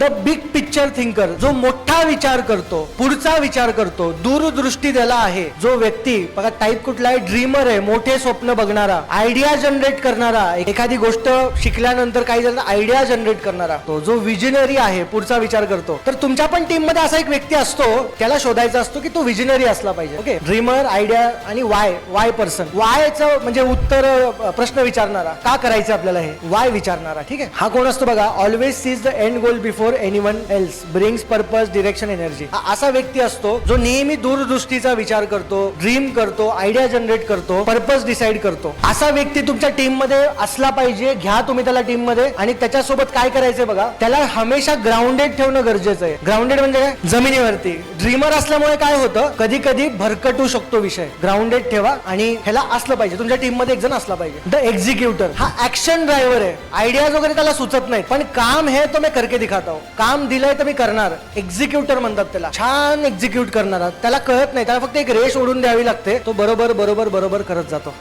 The big picture thinker, जो मोठा विचार करतो, पुढचा विचार करतो, दूरदृष्टी त्याला आहे. जो व्यक्ती बघा टाईप कुठला आहे, ड्रीमर आहे, मोठे स्वप्न बघणारा, आयडिया जनरेट करणारा, एखादी गोष्ट शिकल्यानंतर काही जण आयडिया जनरेट करणारा, तो जो विजनरी आहे, पुढचा विचार करतो. तर तुमच्या पण टीम मध्ये असा एक व्यक्ती असतो, त्याला शोधायचा असतो की तो विजनरी असला पाहिजे. ओके, ड्रीमर, आयडिया आणि वाय पर्सन. वायचं म्हणजे उत्तर, प्रश्न विचारणारा, का करायचं आपल्याला हे, वाय विचारणारा. ठीक आहे, हा कोण असतो बघा, always sees the end goal before anyone else, brings purpose, direction, energy. हा असा व्यक्ती असतो जो नेहमी दूरदृष्टीचा विचार करतो, ड्रीम करतो, आयडिया जनरेट करतो, पर्पज डिसाइड करतो. असा व्यक्ती तुमच्या टीम मध्ये असला पाहिजे. घ्या तुम्ही त्याला टीम मध्ये आणि त्याच्यासोबत काय करायचंय बघा, त्याला हमेशा ग्राउंडेड ठेवणं गरजेचं आहे. ग्राउंडेड म्हणजे काय, जमिनीवरती. ड्रीमर असल्यामुळे काय होतं, कधी कधी भरकटू शकतो विषय. ग्राउंडेड ठेवा आणि ह्याला असलं पाहिजे, तुमच्या टीम मध्ये एक जण असला पाहिजे. द एक्झिक्युटर, हा ऍक्शन ड्रायव्हर आहे. आयडियाज वगैरे त्याला सुचत नाहीत, पण काम हे तो मैं करके दिखाता हूं. काम दिलंय तर मी करणार. एक्झिक्युटर म्हणतात त्याला. छान एक्झिक्यूट करणारा. त्याला कळत नाही, त्याला फक्त एक रेष ओढून द्यावी लागते, तो बरोबर बरोबर बरोबर करत जातो.